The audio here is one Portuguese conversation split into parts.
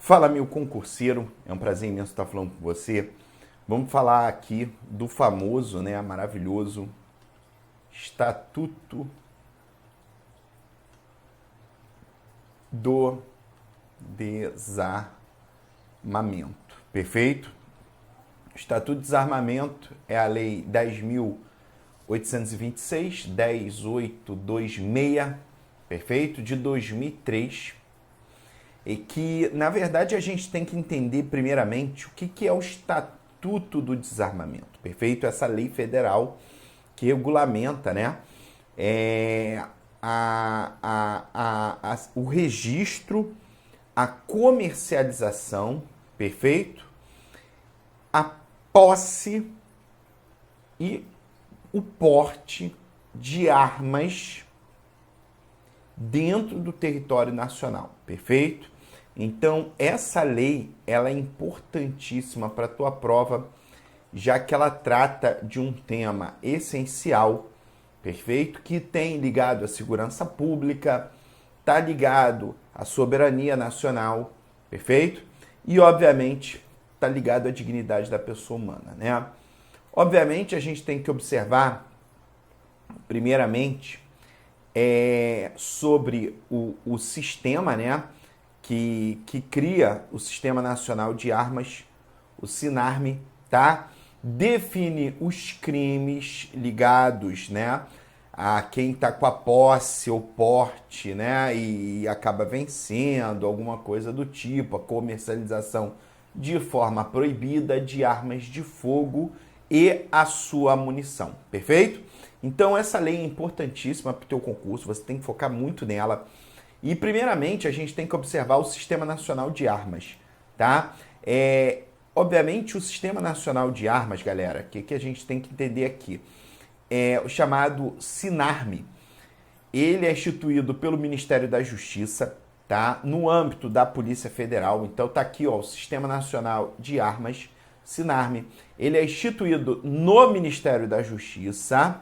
Fala, meu concurseiro, é um prazer imenso estar falando com você. Vamos falar aqui do famoso, maravilhoso Estatuto do Desarmamento, perfeito? Estatuto do Desarmamento é a Lei 10.826, 10.826, perfeito? De 2003. E que, na verdade, a gente tem que entender primeiramente o que é o Estatuto do Desarmamento, perfeito? Essa lei federal que regulamenta, o registro, a comercialização, perfeito? A posse e o porte de armas dentro do território nacional, perfeito? Então, essa lei, ela é importantíssima para a tua prova, já que ela trata de um tema essencial, perfeito? Que tem ligado à segurança pública, está ligado à soberania nacional, perfeito? E, obviamente, está ligado à dignidade da pessoa humana, né? Obviamente, a gente tem que observar, primeiramente, sobre o sistema, que cria o Sistema Nacional de Armas, o SINARME, tá? Define os crimes ligados, a quem está com a posse ou porte, e acaba vencendo, alguma coisa do tipo, a comercialização de forma proibida de armas de fogo e a sua munição, perfeito? Então essa lei é importantíssima para o teu concurso, você tem que focar muito nela. E primeiramente a gente tem que observar o Sistema Nacional de Armas, tá? Obviamente o Sistema Nacional de Armas, galera, que a gente tem que entender aqui, é o chamado SINARME. Ele é instituído pelo Ministério da Justiça, tá? No âmbito da Polícia Federal. Então tá aqui, ó, o Sistema Nacional de Armas, SINARME. Ele é instituído no Ministério da Justiça,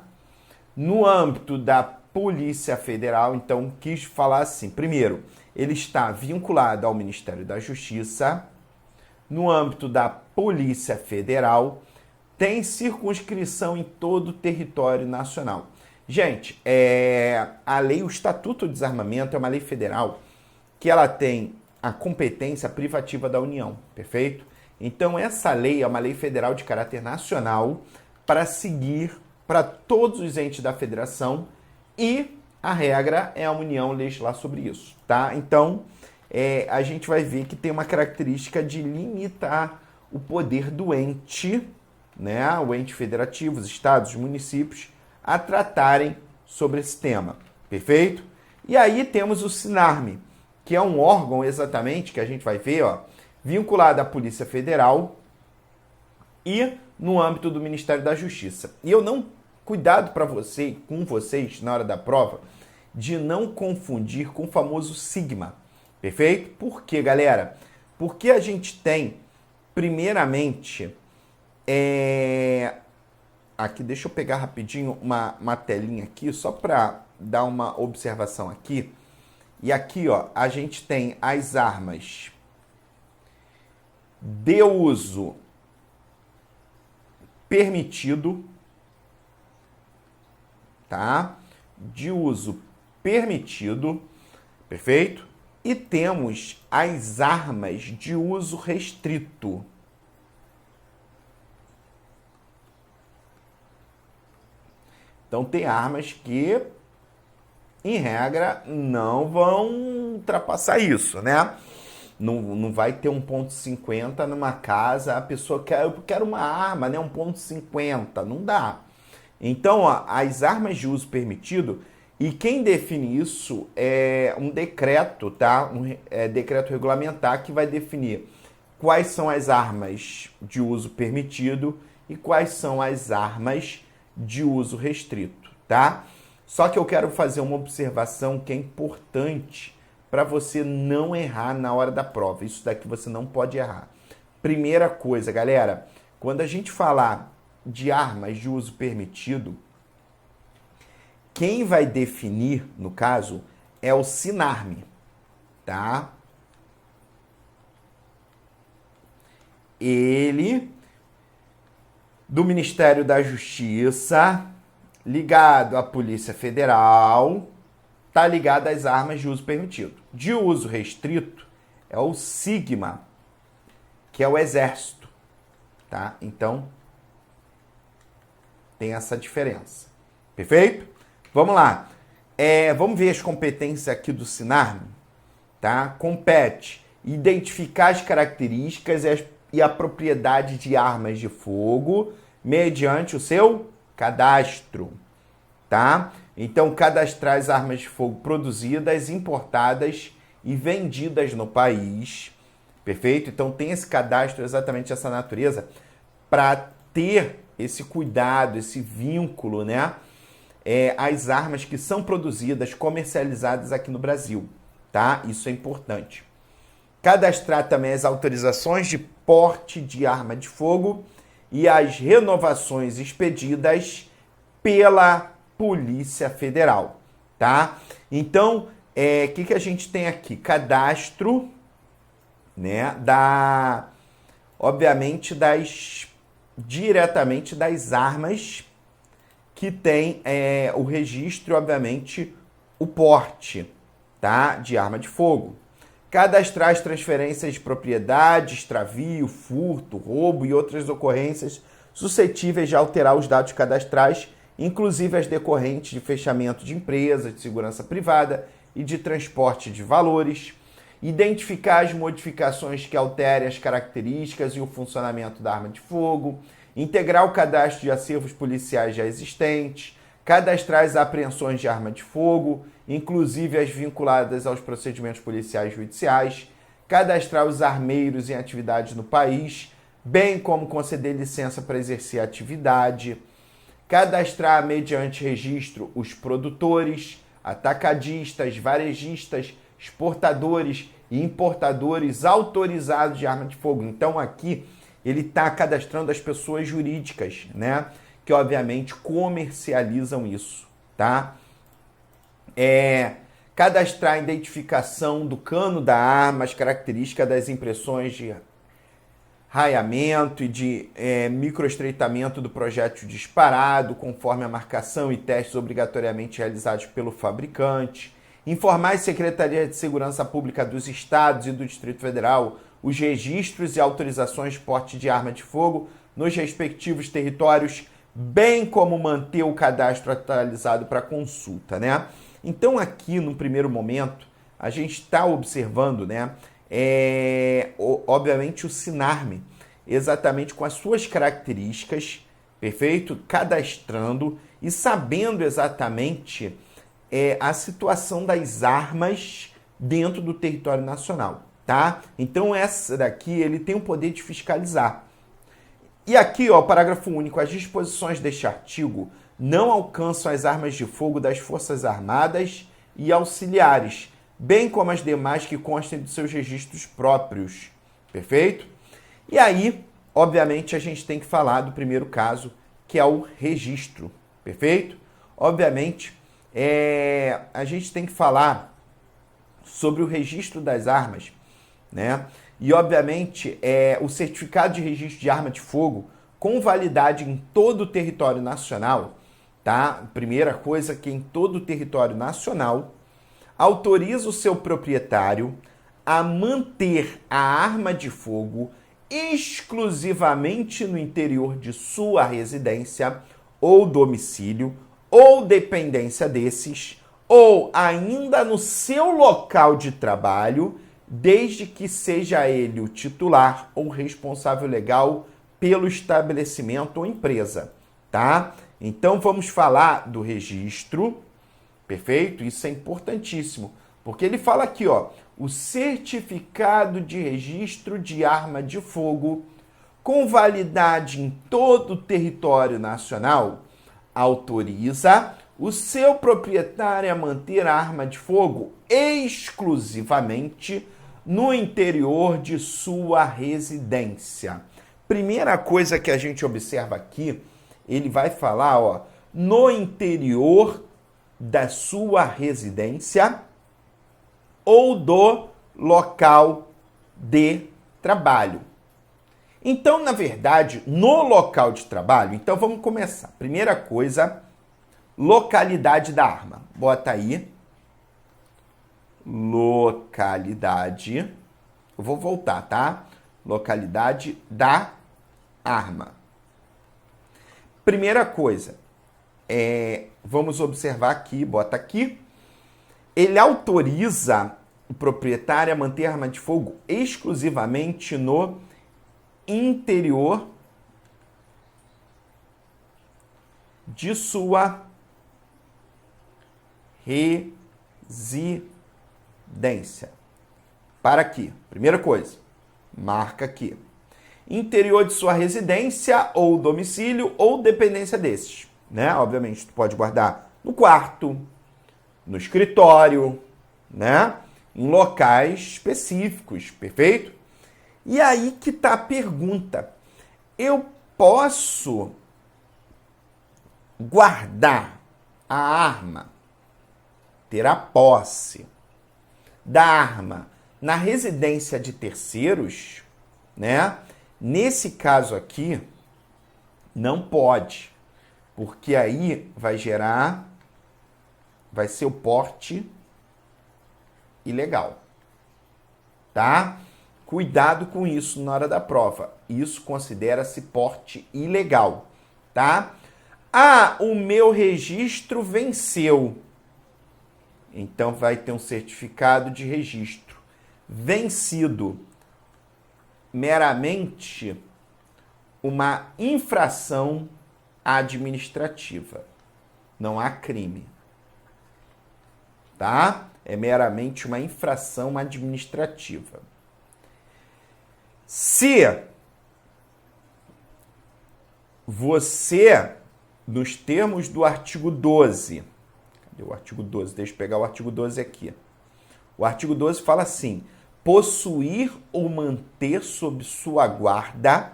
no âmbito da Polícia Federal. Então quis falar assim, primeiro, ele está vinculado ao Ministério da Justiça, no âmbito da Polícia Federal, tem circunscrição em todo o território nacional. Gente, a lei, o Estatuto do Desarmamento é uma lei federal que ela tem a competência privativa da União, perfeito? Então essa lei é uma lei federal de caráter nacional para seguir para todos os entes da federação e a regra é a União legislar sobre isso, tá? Então a gente vai ver que tem uma característica de limitar o poder do ente, o ente federativo, os estados, os municípios, a tratarem sobre esse tema, perfeito? E aí temos o SINARME, que é um órgão exatamente, que a gente vai ver, ó, vinculado à Polícia Federal e no âmbito do Ministério da Justiça. E cuidado para com vocês, na hora da prova, de não confundir com o famoso sigma, perfeito? Por quê, galera? Porque a gente tem, primeiramente, aqui, deixa eu pegar rapidinho uma telinha aqui, só para dar uma observação aqui. E aqui, ó, a gente tem as armas de uso permitido, tá? De uso permitido, perfeito? E temos as armas de uso restrito. Então tem armas que, em regra, não vão ultrapassar isso, Não vai ter 1,50 numa casa, a pessoa quer, eu quero uma arma, 1,50, não dá. Então, ó, as armas de uso permitido, e quem define isso é um decreto, tá? Decreto regulamentar que vai definir quais são as armas de uso permitido e quais são as armas de uso restrito, tá? Só que eu quero fazer uma observação que é importante para você não errar na hora da prova. Isso daqui você não pode errar. Primeira coisa, galera, quando a gente falar de armas de uso permitido, quem vai definir, no caso, é o SINARME, tá? Ele, do Ministério da Justiça, ligado à Polícia Federal, está ligado às armas de uso permitido. De uso restrito é o SIGMA, que é o Exército, tá? Então, tem essa diferença. Perfeito? Vamos lá. Vamos ver as competências aqui do SINARM, tá? Compete identificar as características e a propriedade de armas de fogo mediante o seu cadastro, tá? Então, cadastrar as armas de fogo produzidas, importadas e vendidas no país, perfeito? Então, tem esse cadastro, exatamente essa natureza, para ter esse cuidado, esse vínculo, né? As armas que são produzidas, comercializadas aqui no Brasil, tá? Isso é importante. Cadastrar também as autorizações de porte de arma de fogo e as renovações expedidas pela Polícia Federal, tá? Então, que a gente tem aqui? Cadastro, né, obviamente, diretamente das armas que tem o registro, obviamente, o porte, tá, de arma de fogo. Cadastrar as transferências de propriedade, extravio, furto, roubo e outras ocorrências suscetíveis de alterar os dados cadastrais, inclusive as decorrentes de fechamento de empresas, de segurança privada e de transporte de valores. Identificar as modificações que alterem as características e o funcionamento da arma de fogo. Integrar o cadastro de acervos policiais já existentes. Cadastrar as apreensões de arma de fogo, inclusive as vinculadas aos procedimentos policiais judiciais. Cadastrar os armeiros em atividades no país, bem como conceder licença para exercer a atividade. Cadastrar mediante registro os produtores, atacadistas, varejistas, exportadores e importadores autorizados de arma de fogo. Então aqui ele está cadastrando as pessoas jurídicas, né? Que obviamente comercializam isso, tá? Cadastrar a identificação do cano da arma, as características das impressões de raiamento e de microestreitamento do projétil disparado, conforme a marcação e testes obrigatoriamente realizados pelo fabricante. Informar as Secretarias de Segurança Pública dos Estados e do Distrito Federal os registros e autorizações de porte de arma de fogo nos respectivos territórios, bem como manter o cadastro atualizado para consulta, né? Então aqui, no primeiro momento, a gente está observando, né, obviamente o SINARM, exatamente com as suas características, perfeito? Cadastrando e sabendo exatamente a situação das armas dentro do território nacional, tá? Então essa daqui, ele tem o poder de fiscalizar. E aqui, ó, parágrafo único, as disposições deste artigo não alcançam as armas de fogo das Forças Armadas e auxiliares, bem como as demais que constem de seus registros próprios, perfeito? E aí, obviamente, a gente tem que falar do primeiro caso, que é o registro, perfeito? Obviamente, a gente tem que falar sobre o registro das armas, né? E, obviamente, o certificado de registro de arma de fogo com validade em todo o território nacional, tá? Primeira coisa, que em todo o território nacional autoriza o seu proprietário a manter a arma de fogo exclusivamente no interior de sua residência ou domicílio ou dependência desses, ou ainda no seu local de trabalho, desde que seja ele o titular ou responsável legal pelo estabelecimento ou empresa, tá? Então vamos falar do registro, perfeito? Isso é importantíssimo, porque ele fala aqui, ó, o certificado de registro de arma de fogo com validade em todo o território nacional autoriza o seu proprietário a manter a arma de fogo exclusivamente no interior de sua residência. Primeira coisa que a gente observa aqui, ele vai falar, ó, no interior da sua residência ou do local de trabalho. Então, na verdade, no local de trabalho, então vamos começar. Primeira coisa, localidade da arma. Bota aí. Localidade. Eu vou voltar, tá? Localidade da arma. Primeira coisa, vamos observar aqui, bota aqui. Ele autoriza o proprietário a manter a arma de fogo exclusivamente no interior de sua residência. Para aqui. Primeira coisa, marca aqui. Interior de sua residência ou domicílio ou dependência desses, né? Obviamente, tu pode guardar no quarto, no escritório, né? Em locais específicos, perfeito? E aí que tá a pergunta. Eu posso guardar a arma, ter a posse da arma na residência de terceiros, né? Nesse caso aqui, não pode, porque aí vai ser o porte ilegal, tá? Cuidado com isso na hora da prova. Isso considera-se porte ilegal, tá? Ah, o meu registro venceu. Então vai ter um certificado de registro vencido. Meramente uma infração administrativa. Não há crime. Tá? É meramente uma infração administrativa. Se você, nos termos do artigo 12, cadê o artigo 12? Deixa eu pegar o artigo 12 aqui. O artigo 12 fala assim: possuir ou manter sob sua guarda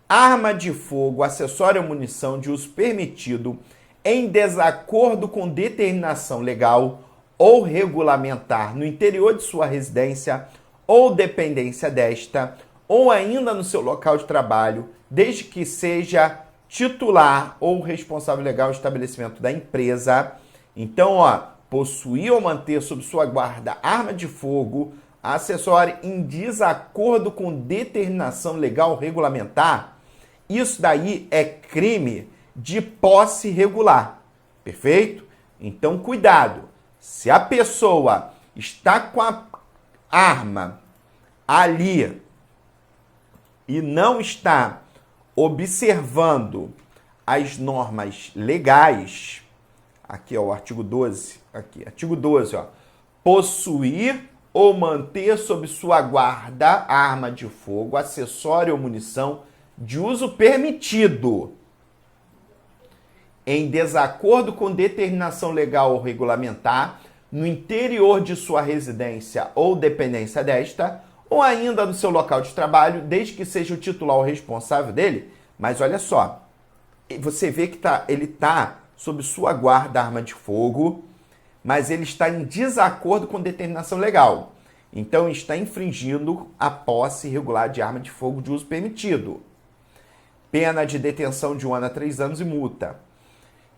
arma de fogo, acessório ou munição de uso permitido em desacordo com determinação legal ou regulamentar no interior de sua residência ou dependência desta, ou ainda no seu local de trabalho, desde que seja titular ou responsável legal do estabelecimento da empresa. Então, possuir ou manter sob sua guarda arma de fogo, acessório em desacordo com determinação legal ou regulamentar, isso daí é crime de posse irregular. Perfeito? Então, cuidado. Se a pessoa está com a arma ali e não está observando as normas legais, aqui é o artigo 12, aqui, artigo 12, possuir ou manter sob sua guarda arma de fogo, acessório ou munição de uso permitido em desacordo com determinação legal ou regulamentar no interior de sua residência ou dependência desta, ou ainda no seu local de trabalho, desde que seja o titular ou responsável dele. Mas olha só, você vê que ele está sob sua guarda arma de fogo, mas ele está em desacordo com determinação legal. Então, está infringindo a posse irregular de arma de fogo de uso permitido. Pena de detenção de 1 ano a 3 anos e multa.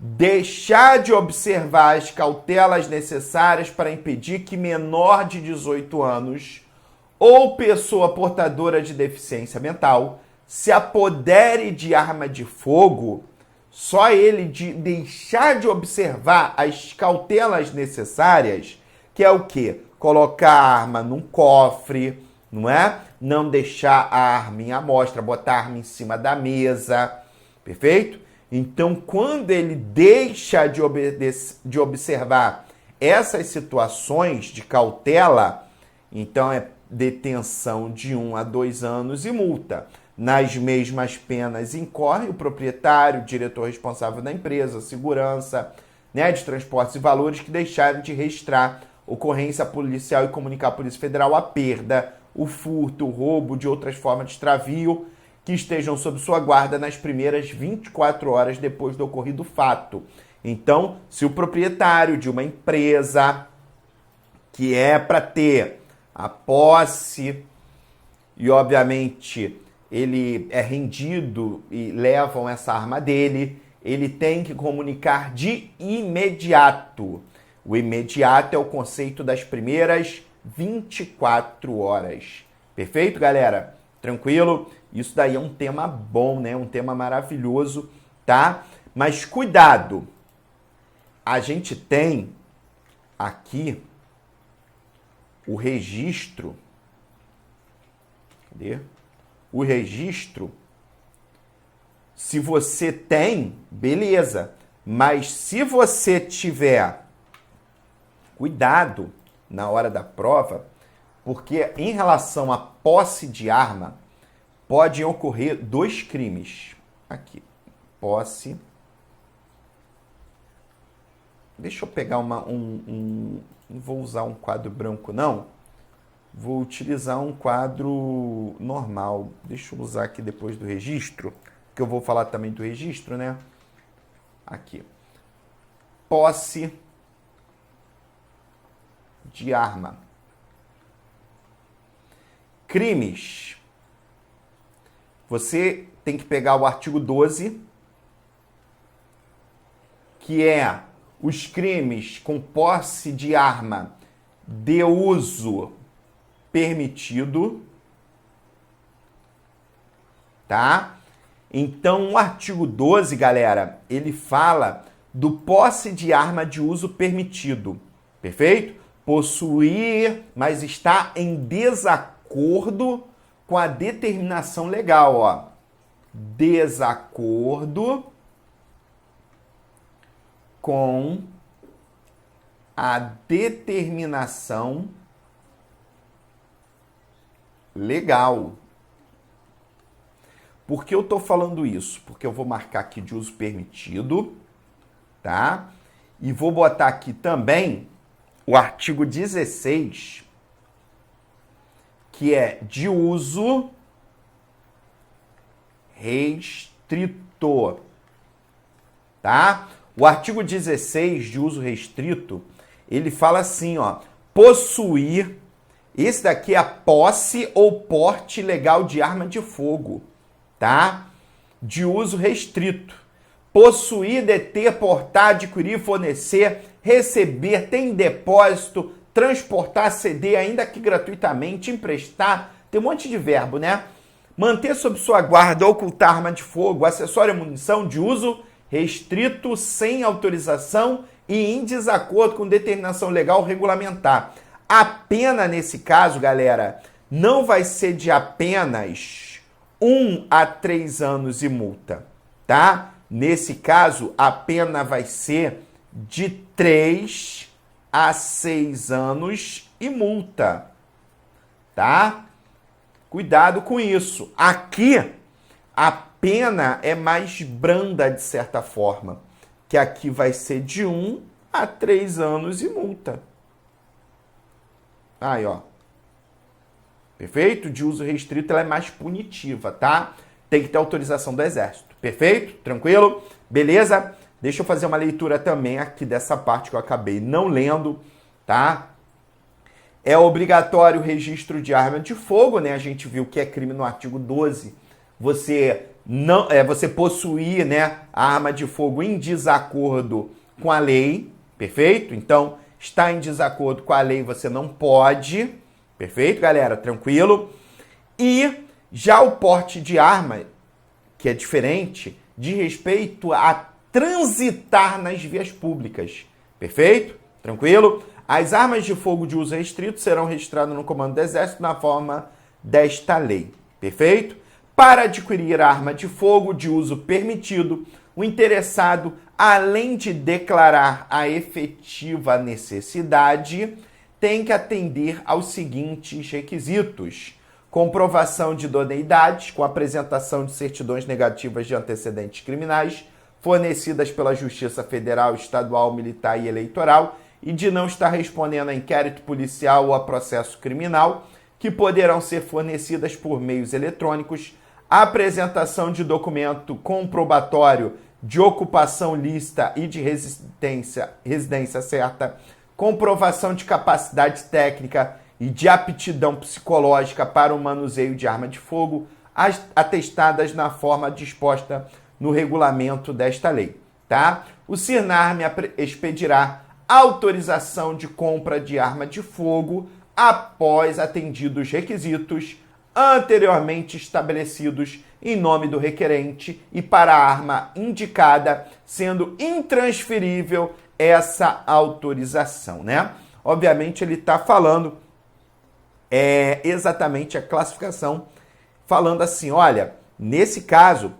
Deixar de observar as cautelas necessárias para impedir que menor de 18 anos ou pessoa portadora de deficiência mental se apodere de arma de fogo, só ele de deixar de observar as cautelas necessárias, que é o quê? Colocar a arma num cofre, não é? Não deixar a arma em amostra, botar a arma em cima da mesa, perfeito? Então, quando ele deixa de observar essas situações de cautela, então é detenção de 1 a 2 anos e multa. Nas mesmas penas incorre o proprietário, o diretor responsável da empresa, segurança, né, de transportes e valores que deixaram de registrar ocorrência policial e comunicar à Polícia Federal a perda, o furto, o roubo de outras formas de extravio que estejam sob sua guarda nas primeiras 24 horas depois do ocorrido fato. Então, se o proprietário de uma empresa que é para ter a posse e, obviamente, ele é rendido e levam essa arma dele, ele tem que comunicar de imediato. O imediato é o conceito das primeiras 24 horas. Perfeito, galera? Tranquilo? Isso daí é um tema bom, né? Um tema maravilhoso, tá? Mas cuidado! A gente tem aqui o registro. Cadê? O registro. Se você tem, beleza. Mas se você tiver cuidado na hora da prova, porque em relação à posse de arma, podem ocorrer 2 crimes. Aqui, posse. Deixa eu pegar não vou usar um quadro branco, não. Vou utilizar um quadro normal. Deixa eu usar aqui depois do registro, que eu vou falar também do registro, né? Aqui. Posse de arma. Crimes. Você tem que pegar o artigo 12, que é os crimes com posse de arma de uso permitido, tá? Então, o artigo 12, galera, ele fala do posse de arma de uso permitido, perfeito? Possuir, mas está em desacordo com a determinação legal, ó. Desacordo com a determinação legal. Por que eu estou falando isso? Porque eu vou marcar aqui de uso permitido, tá? E vou botar aqui também o artigo 16, que é de uso restrito, tá? O artigo 16 de uso restrito, ele fala assim, ó, possuir, esse daqui é a posse ou porte legal de arma de fogo, tá? De uso restrito. Possuir, deter, portar, adquirir, fornecer, receber, ter em depósito, transportar, ceder, ainda que gratuitamente, emprestar, tem um monte de verbo, né? Manter sob sua guarda, ocultar arma de fogo, acessório e munição de uso restrito, sem autorização e em desacordo com determinação legal regulamentar. A pena nesse caso, galera, não vai ser de apenas 1 a 3 anos e multa, tá? Nesse caso, a pena vai ser de 3 a 6 anos e multa, tá? Cuidado com isso. Aqui, a pena é mais branda, de certa forma, que aqui vai ser de 1 a 3 anos e multa. Aí, ó. Perfeito? De uso restrito, ela é mais punitiva, tá? Tem que ter autorização do Exército. Perfeito? Tranquilo? Beleza? Deixa eu fazer uma leitura também aqui dessa parte que eu acabei não lendo, tá? É obrigatório o registro de arma de fogo, né? A gente viu que é crime no artigo 12. Você possuir, né, a arma de fogo em desacordo com a lei, perfeito? Então, está em desacordo com a lei, você não pode, perfeito, galera? Tranquilo? E já o porte de arma, que é diferente, de respeito a transitar nas vias públicas, perfeito? Tranquilo? As armas de fogo de uso restrito serão registradas no Comando do Exército na forma desta lei, perfeito? Para adquirir arma de fogo de uso permitido, o interessado, além de declarar a efetiva necessidade, tem que atender aos seguintes requisitos: comprovação de idoneidade, com apresentação de certidões negativas de antecedentes criminais, fornecidas pela Justiça Federal, Estadual, Militar e Eleitoral, e de não estar respondendo a inquérito policial ou a processo criminal, que poderão ser fornecidas por meios eletrônicos, apresentação de documento comprobatório de ocupação lícita e de residência certa, comprovação de capacidade técnica e de aptidão psicológica para o manuseio de arma de fogo, atestadas na forma disposta no regulamento desta lei, tá? O CINARM expedirá autorização de compra de arma de fogo após atendidos requisitos anteriormente estabelecidos em nome do requerente e para a arma indicada, sendo intransferível essa autorização, né? Obviamente ele está falando exatamente a classificação, falando assim, olha, nesse caso,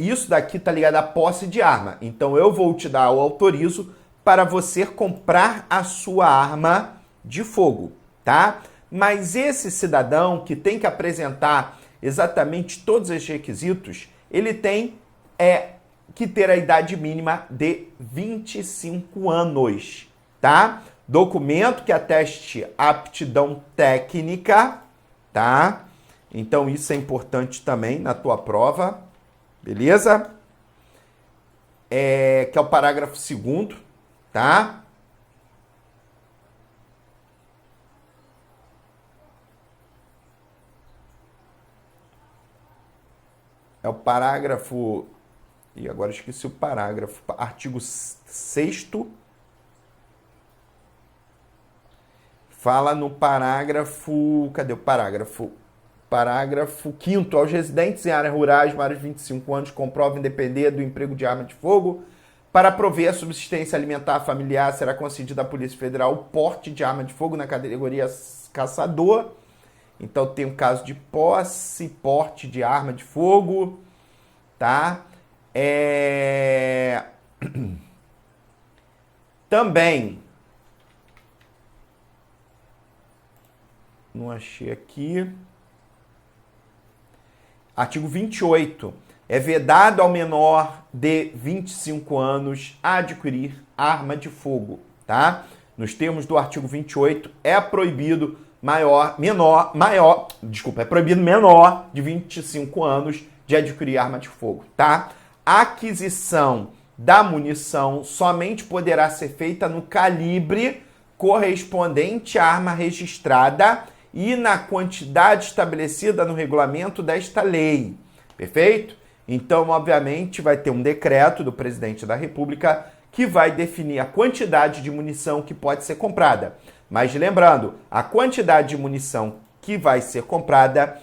isso daqui está ligado à posse de arma, então eu vou te dar o autorizo para você comprar a sua arma de fogo, tá? Mas esse cidadão que tem que apresentar exatamente todos os requisitos, ele tem que ter a idade mínima de 25 anos, tá? Documento que ateste aptidão técnica, tá? Então isso é importante também na tua prova, beleza? Que é o parágrafo 2º, tá? É o parágrafo... E agora esqueci o parágrafo. Artigo 6º. Fala no parágrafo... Cadê o parágrafo? Parágrafo 5º. Aos residentes em áreas rurais, maiores de 25 anos, comprovem depender do emprego de arma de fogo. Para prover a subsistência alimentar familiar, será concedido à Polícia Federal o porte de arma de fogo na categoria caçador. Então tem o caso de posse, porte de arma de fogo, tá? Também, não achei aqui, artigo 28, é vedado ao menor de 25 anos adquirir arma de fogo, tá? Nos termos do artigo 28, é proibido é proibido menor de 25 anos de adquirir arma de fogo, tá? A aquisição da munição somente poderá ser feita no calibre correspondente à arma registrada e na quantidade estabelecida no regulamento desta lei, perfeito? Então, obviamente, vai ter um decreto do presidente da República que vai definir a quantidade de munição que pode ser comprada. Mas lembrando, a quantidade de munição que vai ser comprada,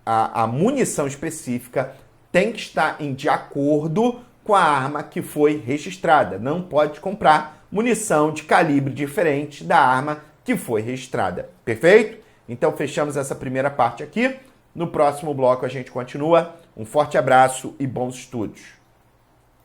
a munição específica tem que estar de acordo com a arma que foi registrada. Não pode comprar munição de calibre diferente da arma que foi registrada. Perfeito? Então fechamos essa primeira parte aqui. No próximo bloco a gente continua. Um forte abraço e bons estudos.